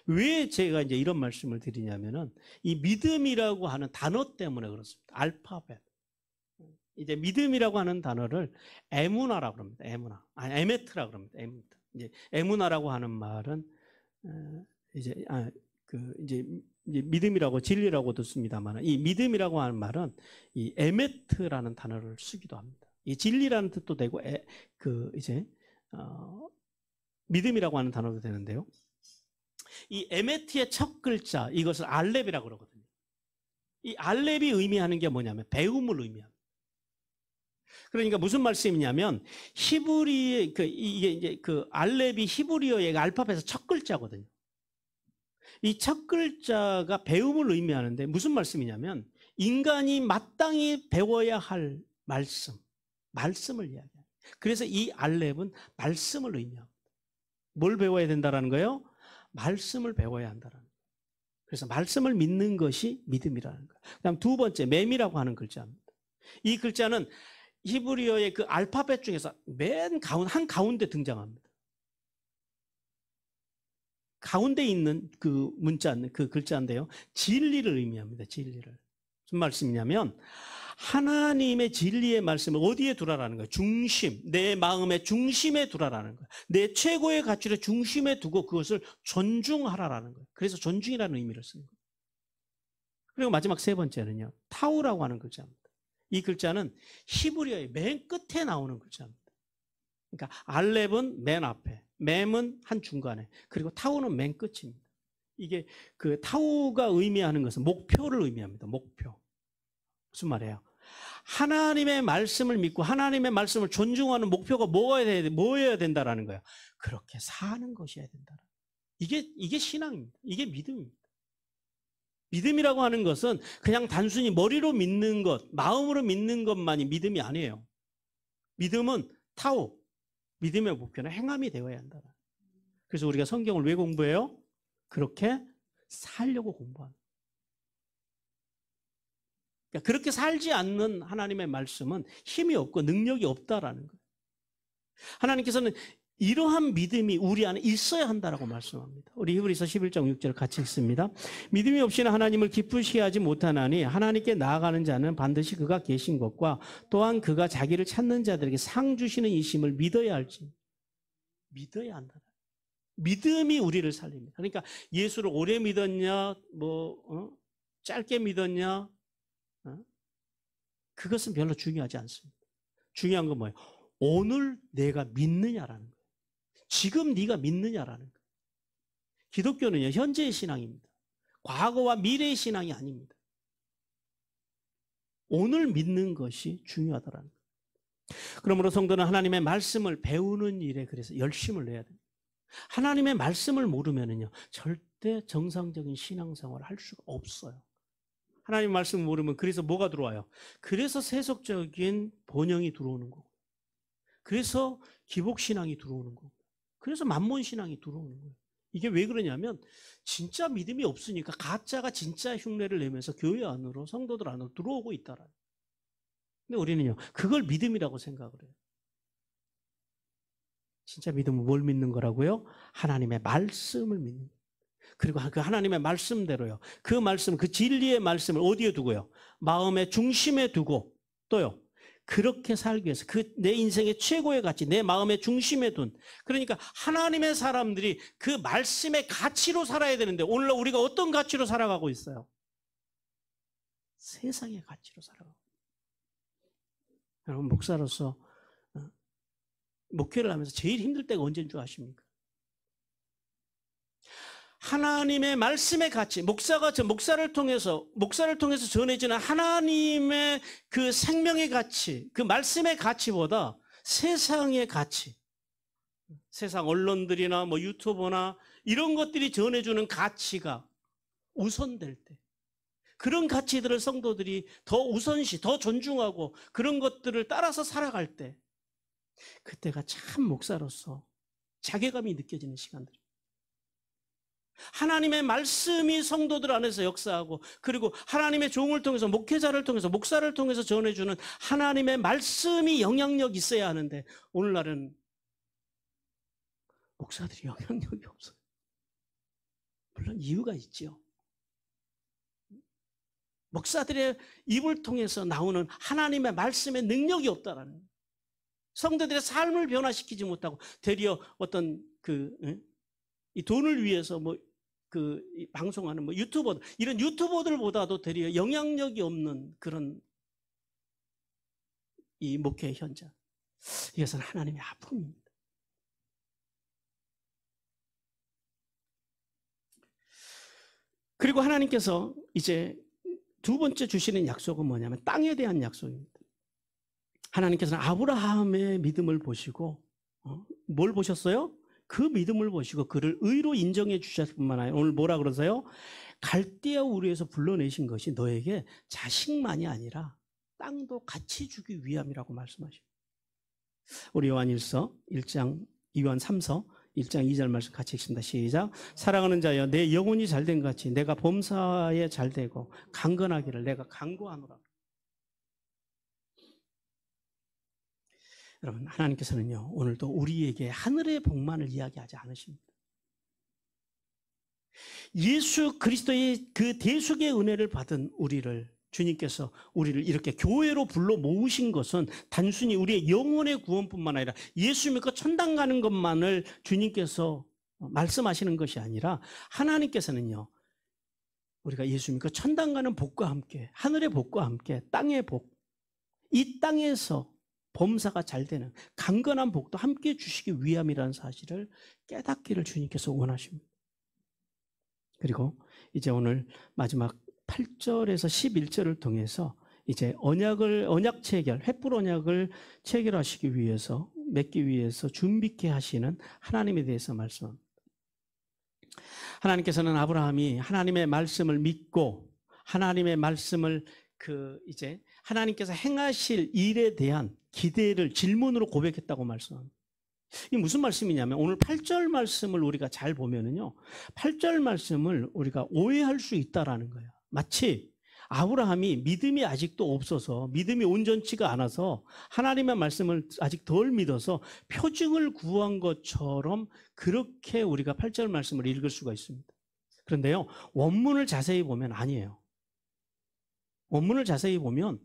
왜 제가 이제 이런 말씀을 드리냐면은 이 믿음이라고 하는 단어 때문에 그렇습니다. 알파벳. 이제 믿음이라고 하는 단어를 에무나라고 합니다. 에메트라고 합니다. 에메트. 이제 에무나라고 하는 말은 이제 믿음이라고 진리라고도 씁니다만 이 믿음이라고 하는 말은 이 에메트라는 단어를 쓰기도 합니다. 이 진리라는 뜻도 되고 믿음이라고 하는 단어도 되는데요. 이 에메트의 첫 글자 이것을 알렙이라고 그러거든요. 이 알렙이 의미하는 게 뭐냐면 배움을 의미합니다. 그러니까 무슨 말씀이냐면 히브리 이게 이제 알렙이 히브리어의 알파벳에서 첫 글자거든요. 이 첫 글자가 배움을 의미하는데 무슨 말씀이냐면 인간이 마땅히 배워야 할 말씀을 이야기해요. 그래서 이 알렙은 말씀을 의미합니다. 뭘 배워야 된다라는 거예요? 말씀을 배워야 한다라는 거예요. 그래서 말씀을 믿는 것이 믿음이라는 거예요. 그다음 두 번째 맴이라고 하는 글자입니다. 이 글자는 히브리어의 그 알파벳 중에서 맨 한가운데 등장합니다. 가운데 있는 그 그 글자인데요. 진리를 의미합니다. 진리를. 무슨 말씀이냐면 하나님의 진리의 말씀을 어디에 두라라는 거예요? 중심, 내 마음의 중심에 두라라는 거예요. 내 최고의 가치를 중심에 두고 그것을 존중하라라는 거예요. 그래서 존중이라는 의미를 쓰는 거예요. 그리고 마지막 세 번째는요. 타우라고 하는 글자입니다. 이 글자는 히브리어의 맨 끝에 나오는 글자입니다. 그러니까 알렙은 맨 앞에, 맴은 한 중간에, 그리고 타우는 맨 끝입니다. 이게 그 타우가 의미하는 것은 목표를 의미합니다. 목표. 무슨 말이에요? 하나님의 말씀을 믿고 하나님의 말씀을 존중하는 목표가 뭐여야 된다라는 거예요. 그렇게 사는 것이어야 된다. 이게 신앙입니다. 이게 믿음입니다. 믿음이라고 하는 것은 그냥 단순히 머리로 믿는 것, 마음으로 믿는 것만이 믿음이 아니에요. 믿음은 타오, 믿음의 목표는 행함이 되어야 한다. 그래서 우리가 성경을 왜 공부해요? 그렇게 살려고 공부하는 거예요. 그러니까 그렇게 살지 않는 하나님의 말씀은 힘이 없고 능력이 없다라는 거예요. 하나님께서는 이러한 믿음이 우리 안에 있어야 한다라고 말씀합니다. 우리 히브리서 11장 6절 같이 읽습니다. 믿음이 없이는 하나님을 기쁘시게 하지 못하나니 하나님께 나아가는 자는 반드시 그가 계신 것과 또한 그가 자기를 찾는 자들에게 상 주시는 이심을 믿어야 할지. 믿어야 한다. 믿음이 우리를 살립니다. 그러니까 예수를 오래 믿었냐, 짧게 믿었냐, 그것은 별로 중요하지 않습니다. 중요한 건 뭐예요? 오늘 내가 믿느냐라는 거예요. 지금 네가 믿느냐라는 거예요. 기독교는요, 현재의 신앙입니다. 과거와 미래의 신앙이 아닙니다. 오늘 믿는 것이 중요하다라는 거예요. 그러므로 성도는 하나님의 말씀을 배우는 일에 그래서 열심을 내야 됩니다. 하나님의 말씀을 모르면은요, 절대 정상적인 신앙생활을 할 수가 없어요. 하나님의 말씀을 모르면 그래서 뭐가 들어와요? 그래서 세속적인 본영이 들어오는 거고, 그래서 기복신앙이 들어오는 거고, 그래서 만몬신앙이 들어오는 거예요. 이게 왜 그러냐면 진짜 믿음이 없으니까 가짜가 진짜 흉내를 내면서 교회 안으로, 성도들 안으로 들어오고 있다라는. 근데 우리는요, 그걸 믿음이라고 생각을 해요. 진짜 믿음은 뭘 믿는 거라고요? 하나님의 말씀을 믿는 거예요. 그리고 그 하나님의 말씀대로요, 그 말씀, 그 진리의 말씀을 어디에 두고요? 마음의 중심에 두고, 또요, 그렇게 살기 위해서 그 내 인생의 최고의 가치, 내 마음의 중심에 둔, 그러니까 하나님의 사람들이 그 말씀의 가치로 살아야 되는데 오늘날 우리가 어떤 가치로 살아가고 있어요? 세상의 가치로 살아가고. 여러분, 목사로서 목회를 하면서 제일 힘들 때가 언제인 줄 아십니까? 하나님의 말씀의 가치, 목사를 통해서 전해지는 하나님의 그 생명의 가치, 그 말씀의 가치보다 세상의 가치, 세상 언론들이나 유튜버나 이런 것들이 전해주는 가치가 우선될 때, 그런 가치들을 성도들이 더 우선시, 더 존중하고 그런 것들을 따라서 살아갈 때, 그때가 참 목사로서 자괴감이 느껴지는 시간들입니다. 하나님의 말씀이 성도들 안에서 역사하고, 그리고 하나님의 종을 통해서, 목회자를 통해서, 목사를 통해서 전해주는 하나님의 말씀이 영향력이 있어야 하는데 오늘날은 목사들이 영향력이 없어요. 물론 이유가 있죠. 목사들의 입을 통해서 나오는 하나님의 말씀의 능력이 없다라는 거예요. 성도들의 삶을 변화시키지 못하고 되려 어떤 이 돈을 위해서 이 방송하는 유튜버들, 이런 유튜버들보다도 되려 영향력이 없는 그런 이 목회 현장. 이것은 하나님의 아픔입니다. 그리고 하나님께서 이제 두 번째 주시는 약속은 뭐냐면 땅에 대한 약속입니다. 하나님께서는 아브라함의 믿음을 보시고 뭘 보셨어요? 그 믿음을 보시고 그를 의로 인정해 주셨을 뿐만 아니라 오늘 뭐라 그러세요? 갈대아 우르에서 불러내신 것이 너에게 자식만이 아니라 땅도 같이 주기 위함이라고 말씀하십니다. 우리 요한일서 1장, 요한 3서 1장 2절 말씀 같이 읽습니다. 시작. 사랑하는 자여, 내 영혼이 잘된 같이 내가 범사에 잘되고 강건하기를 내가 간구하노라. 여러분, 하나님께서는요, 오늘도 우리에게 하늘의 복만을 이야기하지 않으십니다. 예수 그리스도의 그 대속의 은혜를 받은 주님께서 우리를 이렇게 교회로 불러 모으신 것은 단순히 우리의 영혼의 구원뿐만 아니라 예수 믿고 천당 가는 것만을 주님께서 말씀하시는 것이 아니라, 하나님께서는요, 우리가 예수 믿고 천당 가는 복과 함께, 하늘의 복과 함께 땅의 복, 이 땅에서 범사가 잘 되는 강건한 복도 함께 주시기 위함이라는 사실을 깨닫기를 주님께서 원하십니다. 그리고 이제 오늘 마지막 8절에서 11절을 통해서 이제 언약 체결, 횃불 언약을 체결하시기 위해서, 맺기 위해서 준비케 하시는 하나님에 대해서 말씀합니다. 하나님께서는 아브라함이 하나님의 말씀을 믿고 하나님의 말씀을 이제 하나님께서 행하실 일에 대한 기대를 질문으로 고백했다고 말씀합니다. 이게 무슨 말씀이냐면 오늘 8절 말씀을 우리가 잘 보면은요, 8절 말씀을 우리가 오해할 수 있다라는 거예요. 마치 아브라함이 믿음이 아직도 없어서 믿음이 온전치가 않아서 하나님의 말씀을 아직 덜 믿어서 표징을 구한 것처럼 그렇게 우리가 8절 말씀을 읽을 수가 있습니다. 그런데요, 원문을 자세히 보면 아니에요. 원문을 자세히 보면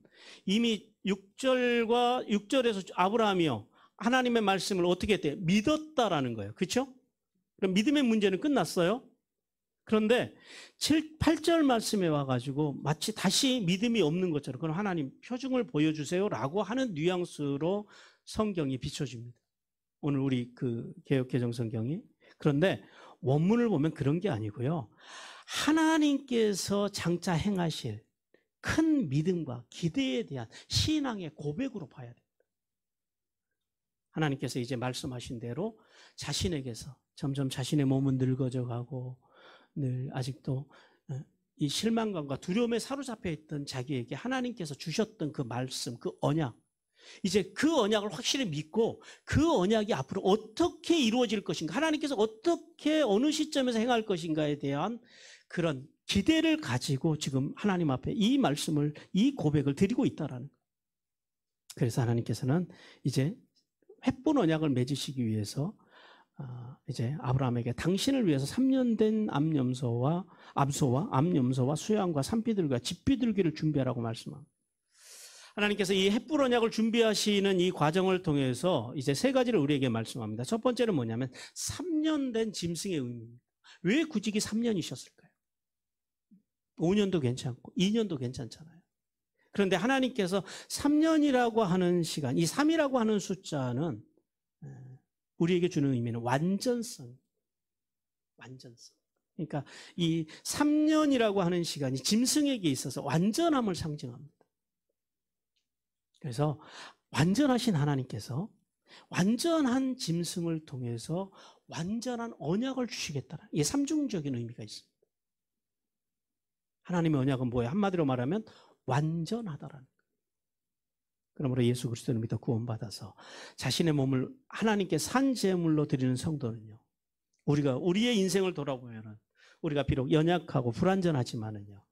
이미 6절에서 아브라함이요, 하나님의 말씀을 어떻게 했대요? 믿었다라는 거예요. 그렇죠? 그럼 믿음의 문제는 끝났어요. 그런데 8절 말씀에 와가지고 마치 다시 믿음이 없는 것처럼 그럼 하나님 표징을 보여주세요라고 하는 뉘앙스로 성경이 비춰집니다. 오늘 우리 그 개역개정 성경이. 그런데 원문을 보면 그런 게 아니고요. 하나님께서 장차 행하실 큰 믿음과 기대에 대한 신앙의 고백으로 봐야 됩니다. 하나님께서 이제 말씀하신 대로 자신에게서 점점 자신의 몸은 늙어져 가고 늘 아직도 이 실망감과 두려움에 사로잡혀 있던 자기에게 하나님께서 주셨던 그 말씀, 그 언약, 이제 그 언약을 확실히 믿고 그 언약이 앞으로 어떻게 이루어질 것인가, 하나님께서 어떻게 어느 시점에서 행할 것인가에 대한 그런 기대를 가지고 지금 하나님 앞에 이 말씀을, 이 고백을 드리고 있다라는 거예요. 그래서 하나님께서는 이제 횃불 언약을 맺으시기 위해서 이제 아브라함에게 당신을 위해서 3년 된 암소와 수양과 산비둘기와 집비둘기를 준비하라고 말씀합니다. 하나님께서 이 횃불 언약을 준비하시는 이 과정을 통해서 이제 세 가지를 우리에게 말씀합니다. 첫 번째는 뭐냐면 3년 된 짐승의 의미입니다. 왜 굳이 3년이셨을까요? 5년도 괜찮고 2년도 괜찮잖아요. 그런데 하나님께서 3년이라고 하는 시간, 이 3이라고 하는 숫자는 우리에게 주는 의미는 완전성. 그러니까 이 3년이라고 하는 시간이 짐승에게 있어서 완전함을 상징합니다. 그래서 완전하신 하나님께서 완전한 짐승을 통해서 완전한 언약을 주시겠다는 이 삼중적인 의미가 있습니다. 하나님의 언약은 뭐예요? 한마디로 말하면 완전하다라는 거예요. 그러므로 예수 그리스도를 믿어 구원받아서 자신의 몸을 하나님께 산 제물로 드리는 성도는요, 우리가 우리의 인생을 돌아보면은 우리가 비록 연약하고 불완전하지만은요,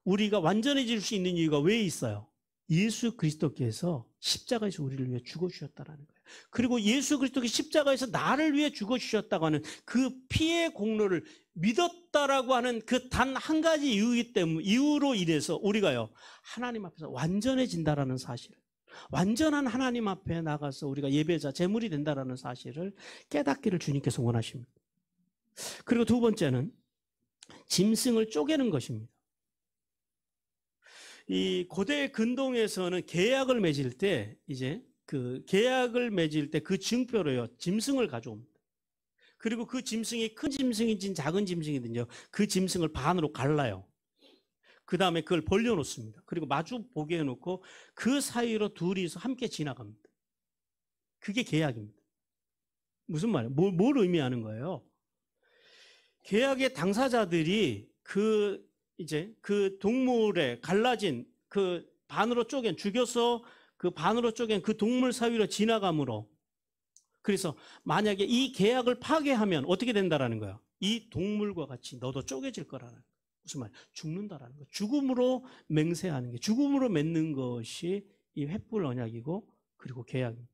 우리가 완전해질 수 있는 이유가 왜 있어요? 예수 그리스도께서 십자가에서 우리를 위해 죽어주셨다는 거예요. 그리고 예수 그리스도께서 십자가에서 나를 위해 죽어주셨다고 하는 그 피의 공로를 믿었다라고 하는 그 단 한 가지 이유로 인해서 우리가요, 하나님 앞에서 완전해진다라는 사실을, 완전한 하나님 앞에 나가서 우리가 예배자, 제물이 된다라는 사실을 깨닫기를 주님께서 원하십니다. 그리고 두 번째는 짐승을 쪼개는 것입니다. 이 고대 근동에서는 계약을 맺을 때 그 증표로요, 짐승을 가져옵니다. 그리고 그 짐승이 큰 짐승이든 작은 짐승이든요, 그 짐승을 반으로 갈라요. 그 다음에 그걸 벌려놓습니다. 그리고 마주 보게 해놓고 그 사이로 둘이서 함께 지나갑니다. 그게 계약입니다. 무슨 말이에요? 뭘 의미하는 거예요? 계약의 당사자들이 그 동물에 갈라진 그 반으로 죽여서 그 반으로 쪼갠 그 동물 사이로 지나감으로, 그래서 만약에 이 계약을 파괴하면 어떻게 된다라는 거예요? 이 동물과 같이 너도 쪼개질 거라는 거예요. 무슨 말? 죽는다라는 거예요. 죽음으로 맹세하는 게, 죽음으로 맺는 것이 이 횃불 언약이고, 그리고 계약입니다.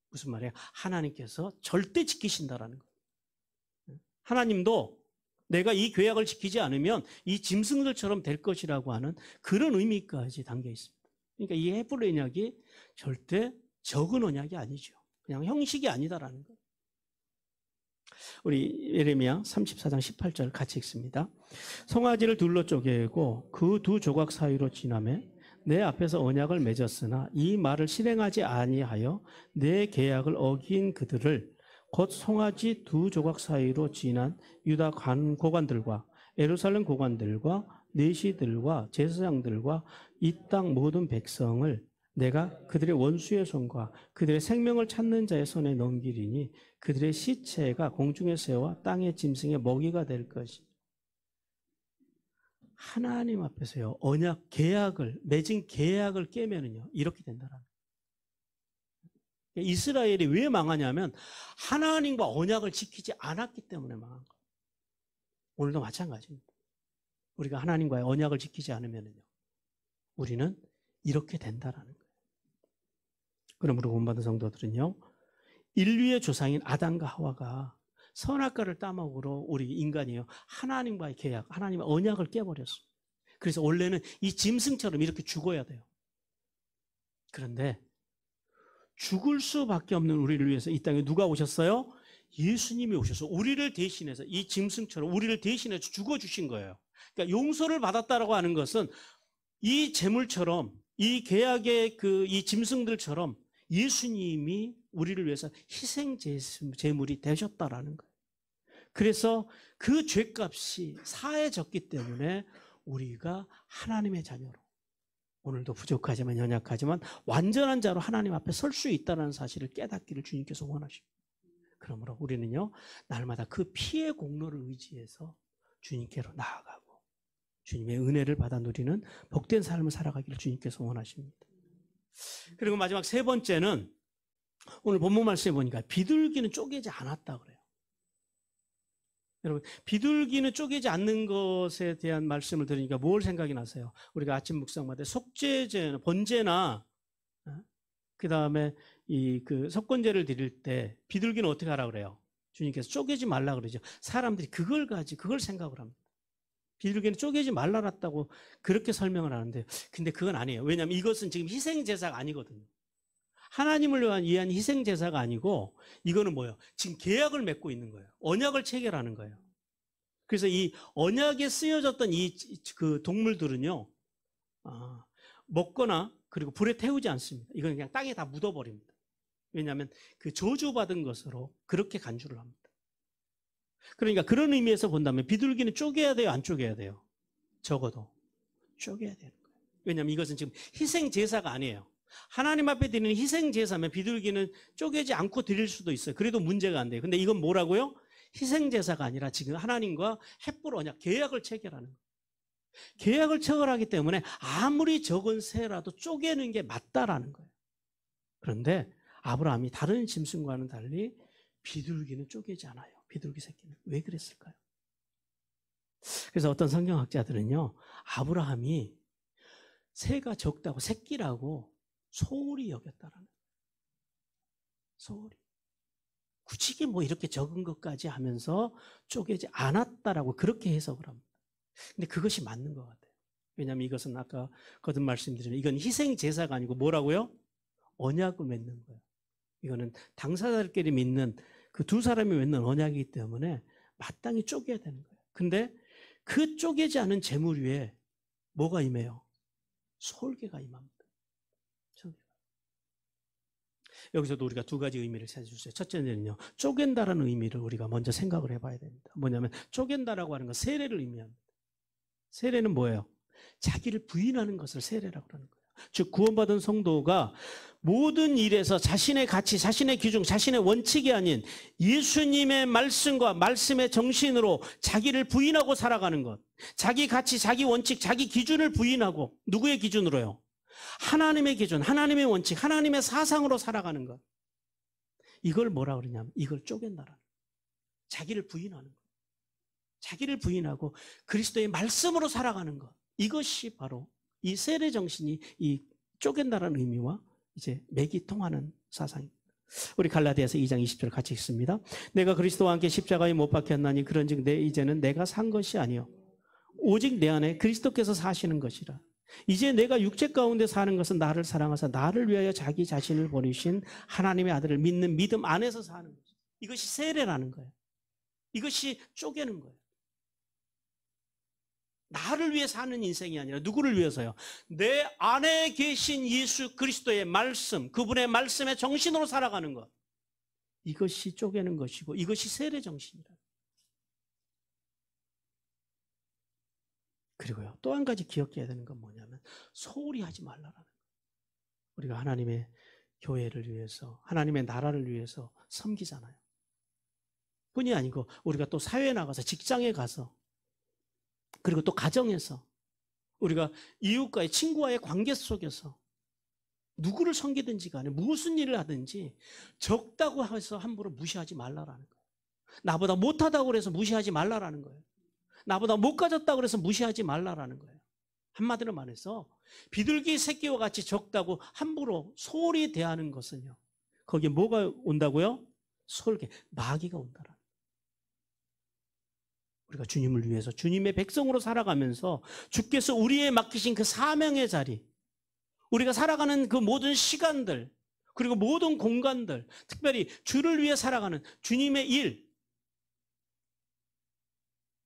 무슨 말이에요? 하나님께서 절대 지키신다라는 거예요. 하나님도 내가 이 계약을 지키지 않으면 이 짐승들처럼 될 것이라고 하는 그런 의미까지 담겨 있습니다. 그러니까 이 횃불 언약이 절대 적은 언약이 아니죠. 그냥 형식이 아니다라는 거예요. 우리 예레미야 34장 18절 같이 읽습니다. 송아지를 둘로 쪼개고 그 두 조각 사이로 지나매 내 앞에서 언약을 맺었으나 이 말을 실행하지 아니하여 내 계약을 어긴 그들을, 곧 송아지 두 조각 사이로 지난 유다 고관들과 예루살렘 고관들과 내시들과 제사장들과 이 땅 모든 백성을 내가 그들의 원수의 손과 그들의 생명을 찾는 자의 손에 넘기리니 그들의 시체가 공중의 새와 땅의 짐승의 먹이가 될 것이니. 하나님 앞에서요, 맺은 계약을 깨면은요, 이렇게 된다라는 거예요. 이스라엘이 왜 망하냐면 하나님과 언약을 지키지 않았기 때문에 망한 거예요. 오늘도 마찬가지입니다. 우리가 하나님과의 언약을 지키지 않으면요, 우리는 이렇게 된다라는 거예요. 그러므로 구원받은 성도들은요, 인류의 조상인 아담과 하와가 선악과를 따먹으로 우리 인간이요, 하나님과의 계약, 하나님의 언약을 깨버렸어요. 그래서 원래는 이 짐승처럼 이렇게 죽어야 돼요. 그런데 죽을 수밖에 없는 우리를 위해서 이 땅에 누가 오셨어요? 예수님이 오셔서 우리를 대신해서 이 짐승처럼 우리를 대신해서 죽어주신 거예요. 그러니까 용서를 받았다라고 하는 것은 이 제물처럼, 이 계약의 이 짐승들처럼 예수님이 우리를 위해서 희생 제물이 되셨다라는 거예요. 그래서 그 죄값이 사해졌기 때문에 우리가 하나님의 자녀로, 오늘도 부족하지만 연약하지만 완전한 자로 하나님 앞에 설 수 있다는 사실을 깨닫기를 주님께서 원하십니다. 그러므로 우리는요, 날마다 그 피의 공로를 의지해서 주님께로 나아가고 주님의 은혜를 받아 누리는 복된 삶을 살아가기를 주님께서 원하십니다. 그리고 마지막 세 번째는 오늘 본문 말씀에 보니까 비둘기는 쪼개지 않았다 그래요. 여러분, 비둘기는 쪼개지 않는 것에 대한 말씀을 들으니까 뭘 생각이 나세요? 우리가 아침 묵상마다 속죄제, 번제나 그 다음에 그 석권제를 드릴 때 비둘기는 어떻게 하라 그래요? 주님께서 쪼개지 말라 그러죠. 사람들이 그걸 생각을 합니다. 비둘기는 쪼개지 말라놨다고 그렇게 설명을 하는데, 근데 그건 아니에요. 왜냐하면 이것은 지금 희생제사가 아니거든요. 하나님을 위한 희생제사가 아니고, 이거는 뭐예요? 지금 계약을 맺고 있는 거예요. 언약을 체결하는 거예요. 그래서 이 언약에 쓰여졌던 그 동물들은요, 먹거나 그리고 불에 태우지 않습니다. 이건 그냥 땅에 다 묻어버립니다. 왜냐하면 그 저주받은 것으로 그렇게 간주를 합니다. 그러니까 그런 의미에서 본다면 비둘기는 쪼개야 돼요, 안 쪼개야 돼요? 적어도 쪼개야 되는 거예요. 왜냐하면 이것은 지금 희생제사가 아니에요. 하나님 앞에 드리는 희생제사면 비둘기는 쪼개지 않고 드릴 수도 있어요. 그래도 문제가 안 돼요. 근데 이건 뭐라고요? 희생제사가 아니라 지금 하나님과 헷불 언약, 계약을 체결하는 거예요. 계약을 체결하기 때문에 아무리 적은 새라도 쪼개는 게 맞다라는 거예요. 그런데 아브라함이 다른 짐승과는 달리 비둘기는 쪼개지 않아요. 비둘기 새끼는. 왜 그랬을까요? 그래서 어떤 성경학자들은요, 아브라함이 새가 적다고, 새끼라고 소홀히 여겼다라는 거예요. 소홀히. 굳이 뭐 이렇게 적은 것까지 하면서 쪼개지 않았다라고 그렇게 해석을 합니다. 근데 그것이 맞는 것 같아요. 왜냐하면 이것은 아까 거듭 말씀드리면 이건 희생제사가 아니고 뭐라고요? 언약을 맺는 거예요. 이거는 당사자들끼리 믿는 그 두 사람이 맺는 언약이기 때문에 마땅히 쪼개야 되는 거예요. 근데 그 쪼개지 않은 제물 위에 뭐가 임해요? 솔개가 임합니다. 여기서도 우리가 두 가지 의미를 찾아주세요. 첫째는요, 쪼갠다라는 의미를 우리가 먼저 생각을 해봐야 됩니다. 뭐냐면 쪼갠다라고 하는 건 세례를 의미합니다. 세례는 뭐예요? 자기를 부인하는 것을 세례라고 하는 거예요. 즉 구원받은 성도가 모든 일에서 자신의 가치, 자신의 기준, 자신의 원칙이 아닌 예수님의 말씀과 말씀의 정신으로 자기를 부인하고 살아가는 것. 자기 가치, 자기 원칙, 자기 기준을 부인하고, 누구의 기준으로요? 하나님의 기준, 하나님의 원칙, 하나님의 사상으로 살아가는 것. 이걸 뭐라 그러냐면 이걸 쪼갠다라는 거예요. 자기를 부인하는 것. 자기를 부인하고 그리스도의 말씀으로 살아가는 것. 이것이 바로 이 세례 정신이 이 쪼갠다라는 의미와 이제 맥이 통하는 사상입니다. 우리 갈라디아서 2장 20절 같이 읽습니다. 내가 그리스도와 함께 십자가에 못 박혔나니 그런즉 이제는 내가 산 것이 아니요 오직 내 안에 그리스도께서 사시는 것이라. 이제 내가 육체 가운데 사는 것은 나를 사랑하사 나를 위하여 자기 자신을 보내신 하나님의 아들을 믿는 믿음 안에서 사는 것. 이것이 세례라는 거예요. 이것이 쪼개는 거예요. 나를 위해 사는 인생이 아니라 누구를 위해서요? 내 안에 계신 예수 그리스도의 말씀, 그분의 말씀의 정신으로 살아가는 것. 이것이 쪼개는 것이고 이것이 세례 정신이다. 그리고요, 또 한 가지 기억해야 되는 건 뭐냐면 소홀히 하지 말라라는 거예요. 우리가 하나님의 교회를 위해서, 하나님의 나라를 위해서 섬기잖아요. 뿐이 아니고 우리가 또 사회에 나가서, 직장에 가서, 그리고 또 가정에서, 우리가 이웃과의, 친구와의 관계 속에서 누구를 섬기든지 간에 무슨 일을 하든지 적다고 해서 함부로 무시하지 말라라는 거예요. 나보다 못하다고 해서 무시하지 말라라는 거예요. 나보다 못 가졌다 그래서 무시하지 말라라는 거예요. 한마디로 말해서 비둘기 새끼와 같이 적다고 함부로 소홀히 대하는 것은요. 거기에 뭐가 온다고요? 솔개, 마귀가 온다라는 거예요. 우리가 주님을 위해서 주님의 백성으로 살아가면서 주께서 우리에 맡기신 그 사명의 자리, 우리가 살아가는 그 모든 시간들, 그리고 모든 공간들, 특별히 주를 위해 살아가는 주님의 일,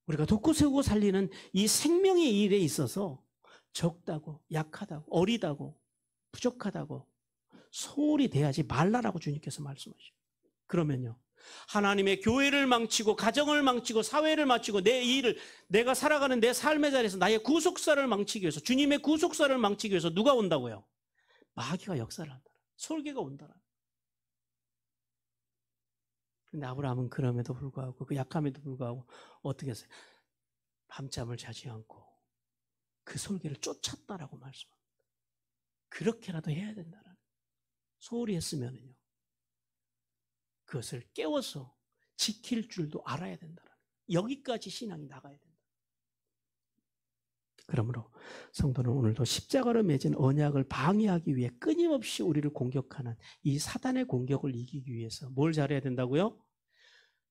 우리가 돕고 세우고 살리는 이 생명의 일에 있어서 적다고, 약하다고, 어리다고, 부족하다고 소홀히 대하지 말라라고 주님께서 말씀하시고, 그러면요, 하나님의 교회를 망치고 가정을 망치고 사회를 망치고 내 일을, 내가 살아가는 내 삶의 자리에서 나의 구속사를 망치기 위해서, 주님의 구속사를 망치기 위해서 누가 온다고요? 마귀가 역사를 한다. 솔개가 온다. 근데 아브라함은 그럼에도 불구하고, 그 약함에도 불구하고 어떻게 했어요? 밤잠을 자지 않고 그 솔개를 쫓았다라고 말씀합니다. 그렇게라도 해야 된다는, 소홀히 했으면은요, 그것을 깨워서 지킬 줄도 알아야 된다는, 여기까지 신앙이 나가야 된다. 그러므로 성도는 오늘도 십자가로 맺은 언약을 방해하기 위해 끊임없이 우리를 공격하는 이 사단의 공격을 이기기 위해서 뭘 잘해야 된다고요?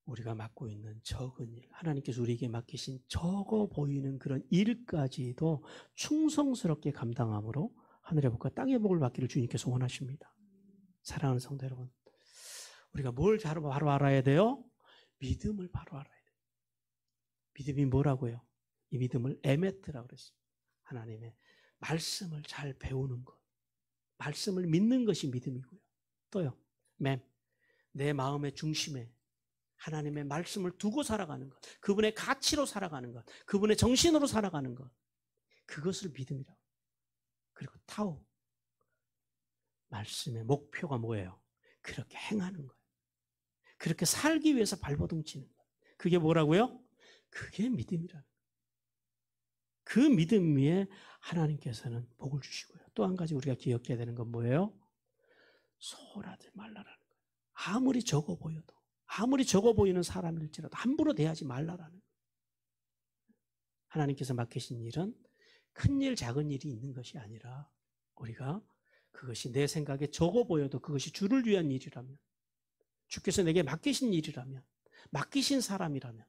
우리가 맡고 있는 적은 일, 하나님께서 우리에게 맡기신 적어 보이는 그런 일까지도 충성스럽게 감당함으로 하늘의 복과 땅의 복을 받기를 주님께서 원하십니다. 사랑하는 성도 여러분, 우리가 뭘 바로 알아야 돼요? 믿음을 바로 알아야 돼요. 믿음이 뭐라고요? 이 믿음을 에메트라고 그랬습니다. 하나님의 말씀을 잘 배우는 것, 말씀을 믿는 것이 믿음이고요. 또요, 내 마음의 중심에 하나님의 말씀을 두고 살아가는 것, 그분의 가치로 살아가는 것, 그분의 정신으로 살아가는 것, 그것을 믿음이라고. 그리고 타오, 말씀의 목표가 뭐예요? 그렇게 행하는 거예요. 그렇게 살기 위해서 발버둥 치는 거예요. 그게 뭐라고요? 그게 믿음이라는 거예요. 그 믿음 위에 하나님께서는 복을 주시고요. 또 한 가지 우리가 기억해야 되는 건 뭐예요? 소홀하지 말라라는 거예요. 아무리 적어 보여도, 아무리 적어 보이는 사람일지라도 함부로 대하지 말라라는 거예요. 하나님께서 맡기신 일은 큰 일, 작은 일이 있는 것이 아니라 우리가 그것이 내 생각에 적어 보여도 그것이 주를 위한 일이라면, 주께서 내게 맡기신 일이라면, 맡기신 사람이라면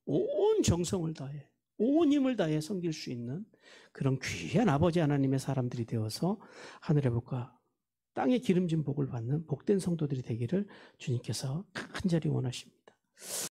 온 정성을 다해, 온 힘을 다해 섬길 수 있는 그런 귀한 아버지 하나님의 사람들이 되어서 하늘의 복과 땅의 기름진 복을 받는 복된 성도들이 되기를 주님께서 간절히 원하십니다.